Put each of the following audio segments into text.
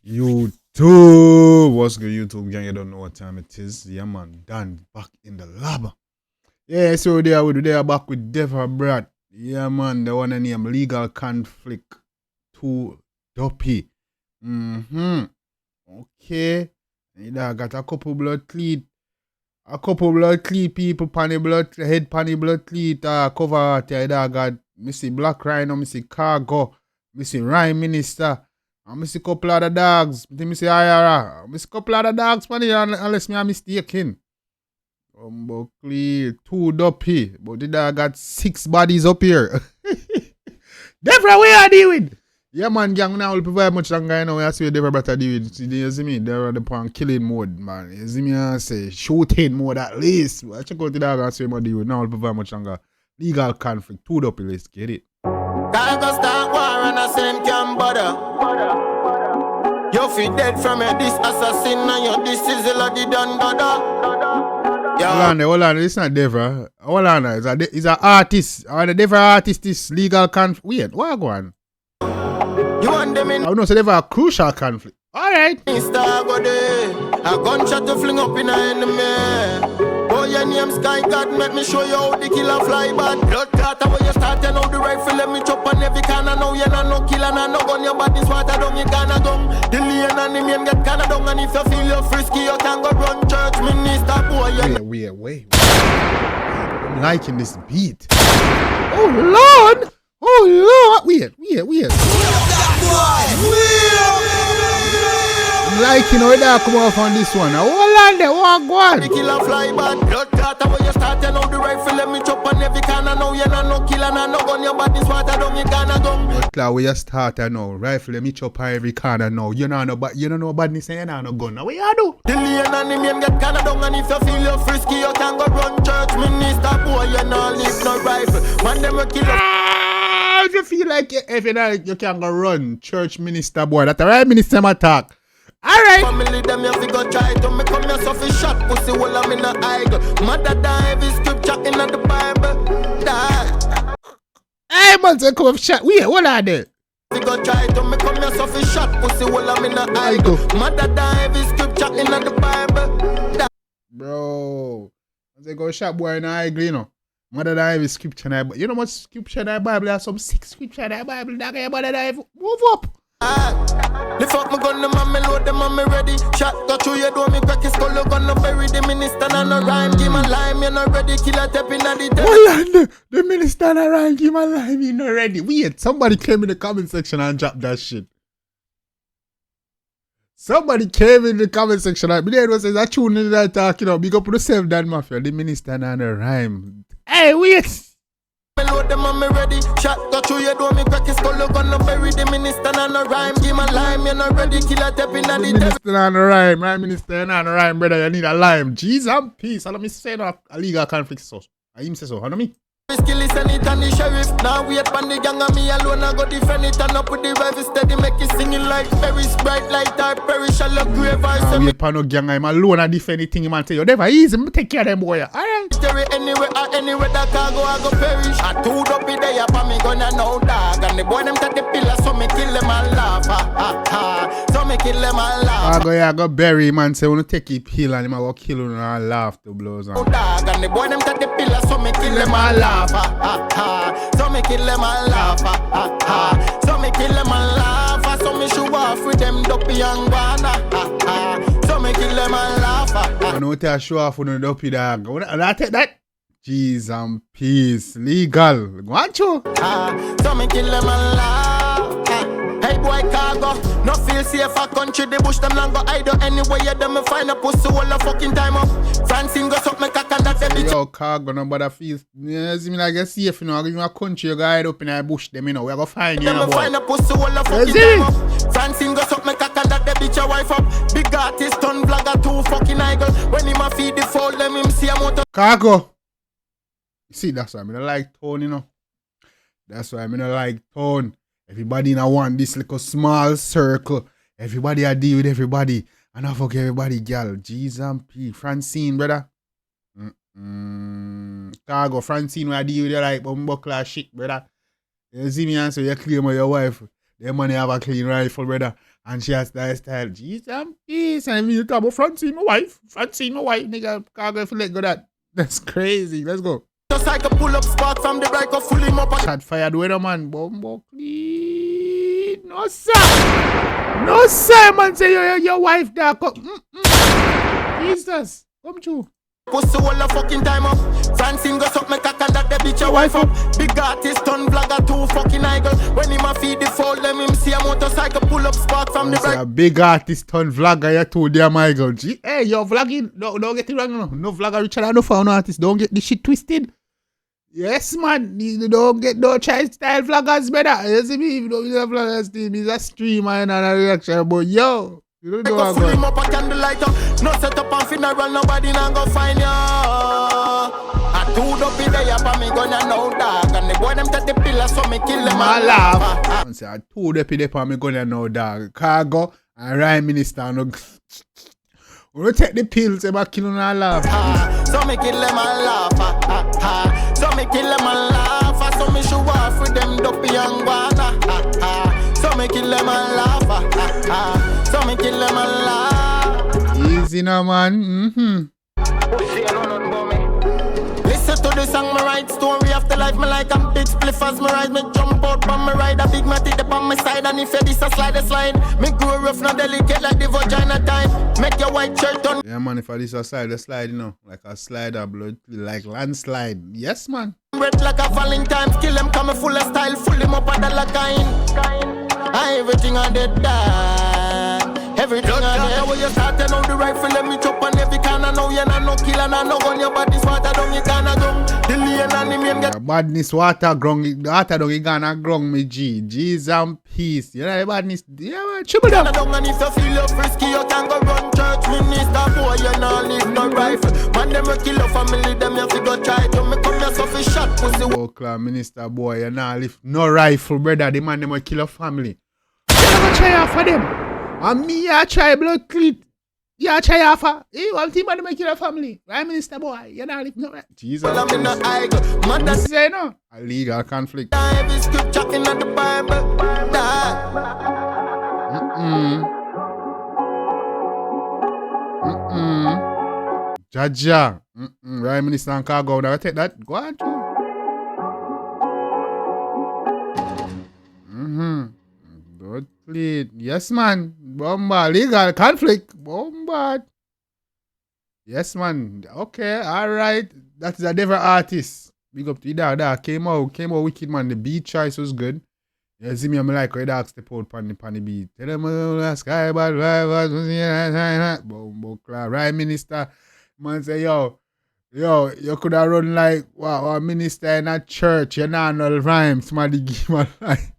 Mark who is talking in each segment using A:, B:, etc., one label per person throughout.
A: YouTube, what's good, YouTube gang? You don't know what time it is. Yeah, man, Dan back in the lab. Yeah, so they are back with Deborah Brad. Yeah, man, the one named Legal Conflict 2 Duppy. Okay. And I got a couple blood cleat. A couple blood cleat people, panny blood, head panny blood cleat, cover art. I got Missy Black Rhino, Missy Cargo, Missy Rhyme Minister. I miss a couple of the dogs. I miss IRA. I miss a couple of the dogs, man, unless me I'm mistaken. Buckley, 2 Duppy. But the dog got 6 bodies up here. Deborah, where are you with? Yeah, man, gang, now will provide much longer, you know. I see Deborah better deal with. You see me? They're on the killing mode, man. You see me? I say shooting mode at least. I check out the dog and see what deal with. Now will provide much longer. Legal Conflict, 2 Duppy, let's get it.
B: I go start war and I say him can't bother. You feel dead from a this assassin and your this is a lot done bother.
A: Hold on, it's not Deborah. Hold on, it's an artist. The Deborah artist is Legal Conflict. Wait, what go on?
B: You want them in?
A: I know, so Deborah a crucial conflict. Alright.
B: Insta go there. A gunshot to fling up in a enemy. Boy, your name Sky God, make me show you how the killer fly bad. Blood clot, where you start, you know the rifle, let me chop on every can. I know you're not no killer, and no gun, your body's water down, you gonna gun. The lane and the man get kinda down, and if you feel you're frisky, you can go run church minister, boy.
A: Wait. I'm liking this beat. Oh, Lord! Oh, Lord! Wait. I'm liking how that come off on this one. Hold on there, what?
B: The killer fly bad. Blood clot, where you start, you know the rifle, let me chop on every can. I know you're not no killer, and no gun, your body's water down, you gonna gun.
A: Blood clot, where you start, I know. Rifle, let me chop on every can, I know. You don't know badness, and you don't know gun. Now, what you do?
B: The lane and the man get kinda down, and if you feel you're frisky, you can go run church minister, boy, you not leave no rifle. Man, them will kill you.
A: If you feel like you can go run church minister, boy, that's the right minister attack. Alright.
B: Family them you fi go try to me come yourself a shot pussy while I'm in a idol. Mother die every scripture in the Bible. Die.
A: Hey man, say come up shot. Wait, what are they?
B: You go try to me come yourself a shot pussy while I'm in a idol. Mother die every scripture in the Bible. Die.
A: Bro, they go shot boy in the idol, you know. Mother die every scripture in the Bible. You know what scripture in the Bible? There's some 6 scripture in the Bible. That guy mother die. Move up.
B: Lift up my gun, the mommy load, the mommy ready. Shot go through your door, me crack his skull, you gonna bury the minister and no rhyme. Give my lime, you not ready, kill a tap in the tap.
A: Hold on, the minister and rhyme, give my lime, you not ready. Wait, somebody came in the comment section and dropped that shit. Somebody came in the comment section and there was a tune in that talking about, big up to the self Dan Mafia, the minister and the rhyme. Hey, wait!
B: Load them on me ready. Shot go through your door, me crack his skull, you gonna bury the minister and no rhyme. Give my lime, you not ready, kill a tap in the
A: minister and the rhyme, right minister and the rhyme, brother, you need a lime. Jeez and peace. And let me say that a legal conflict so. I him say so, know me?
B: Skill is it and the sheriff. Now wait pan the gang and me alone I go defend it and up with the rifle steady make it singing like berries bright light or perish shall look grave or
A: say wait pan no gang I'm alone I defend anything man say you never easy me take care of them boy. Alright.
B: Anywhere that cargo I go perish. I two Duppy there for me gonna know dog and the boy them take the pillar so me kill them and laugh. So me kill them and laugh.
A: I go bury man say wanna take it pill and him I go kill him and laugh to blows on.
B: Dog and the boy them take the pillar so me kill them and laugh. So me kill them and laugh. So me kill them and laugh. So me show off with them Duppy and Ghana. So me kill them and laugh.
A: I know what I show off with the Duppy dog. I take that. Jeez and peace. Legal. Go on, Cho.
B: So me kill them and laugh. Hey boy cargo, no feel safe a country, the bush them not go hide anywhere you them me find a pussy all the fucking time up. Francine go suck me cock and that bitch.
A: Yo cargo nobody feels. Yeah, see me like you safe, you know. In a country you go hide up in a bush them, you know. We go find you, you know, boy.
B: Find a pussy all the fucking time up. Francine go suck me cock and that bitch a wife up. Big artist ton vlogger too fucking idol. When him a feed the fold them him see a motor.
A: Cargo. You see that's why I don't like tone, you know. That's why I don't like tone. Everybody now want this little small circle. Everybody I deal with everybody. And I fuck everybody, girl. G's and P. Francine, brother. Cargo, Francine, when I deal with you like bumbuckler shit, brother. You see me answer, you claim with your wife. Them money have a clean rifle, brother. And she has that style, jeez and peace. And you talk about Francine, my wife, nigga, can't go if you let go that. That's crazy. Let's go.
B: Just like a pull up spark from the break of full him up.
A: Shot fired with a man. Bombo clean. No, sir. No, sir, man. Say your wife there. Jesus. Come true.
B: Pussy all the fucking time up. Francine go suck me cock and that the bitch your wife up. Big artist, ton vlogger, too fucking idol. When him a feed the foul, let him see a motorcycle pull up spark from the break.
A: A big artist, ton vlogger, you too damn my God. Hey, you're vlogging. Don't get it wrong. No vlogger richer than no found artist. Don't get this shit twisted. Yes, man. You don't get no child style vloggers better. You see me? Even though he's a vlogger team, he's a streamer and a reaction. But yo, you don't know what I'm
B: up a candlelight up. No set up and funeral, nobody not go find ya. I do Duppy there, but me gonna know dog. And the boy them take the pillar, so me kill them all laugh.
A: I say I do Duppy there, but me gonna know dog. Cargo and Rhyme Minister no. We don't take the pills, about killing all laugh.
B: So me kill them all laugh. So me kill them all laugh. So me show off with them Duppy and guana. So me kill them all laugh. So me kill them all laugh.
A: Easy now, man.
B: Listen to the song, my ride story after life. Me like I'm big spliffers, me ride, me jump out from me ride. A big matic up on my side, and if you this a slide. Me grow rough, not delicate like the vagina time. Make your white shirt on.
A: Yeah, man, if I this a slide, you know, like a slider, blood, like landslide. Yes, man.
B: Red like a Valentine, kill them, come full of style, full them up at the kind. Everything on the die. Everything on there. When you start to know the rifle, let me chop on every can. I know you're not no killer, and no gun. Your body's water down, you gonna go. The lane and the main get.
A: Badness water grung, water down, you gonna grung me G. G's and peace. You know the badness, yeah man, triple down.
B: And if you feel you frisky, you can go run church minister. Boy, you not leave no rifle. Man, them will kill your family, them you fi go try to me come here so fi shot pussy.
A: Oh, minister boy, you not leave no rifle, brother. The man them will kill your family. You never try for them. And me, I try blood clean. Yeah, try offer. Hey, one thing about them kill your family. Prime Minister boy, you not leave no right. Jesus.
B: Well, I'm in the eye. Man, that's
A: say no. A legal conflict.
B: every scripture in the Bible.
A: Jaja. Prime Minister and cargo. Now take that. Go on. Don't plead. Yes, man. Bomba. Legal conflict. Bomba. Yes, man. Okay. All right. That is a different artist. Big up to you. That came out wicked, man. The beat choice was good. You see me, I'm like, where dog step out on the beat. Tell them, sky bad vibes. Bombo clap. Right, minister. Man say, yo, you could have run like a minister in a church. You know, no rhyme. Somebody give my life.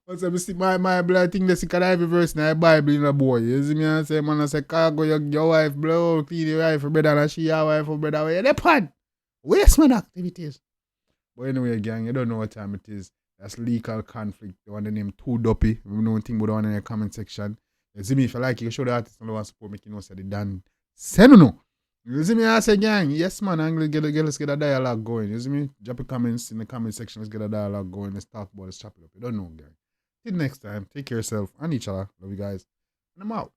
A: What's up, see my blood thing that's in every verse in the Bible in the boy. You see me and say, man, I say, cargo your wife, blow, clean your wife for better than she your wife for better. Where you depend? Waste man activities. But anyway, gang, you don't know what time it is. That's legal conflict. The one name too Duppy. We know anything about the one in the comment section. You see me, if you like it, you show the artist and the one support making us at the done. Say no. You see me, I say, gang, yes, man, let's get a dialogue going. You see me? Drop your comments in the comment section. Let's get a dialogue going. Let's talk about it. Let's chop it up. You don't know, gang. Till next time, take care of yourself and each other. Love you guys. And I'm out.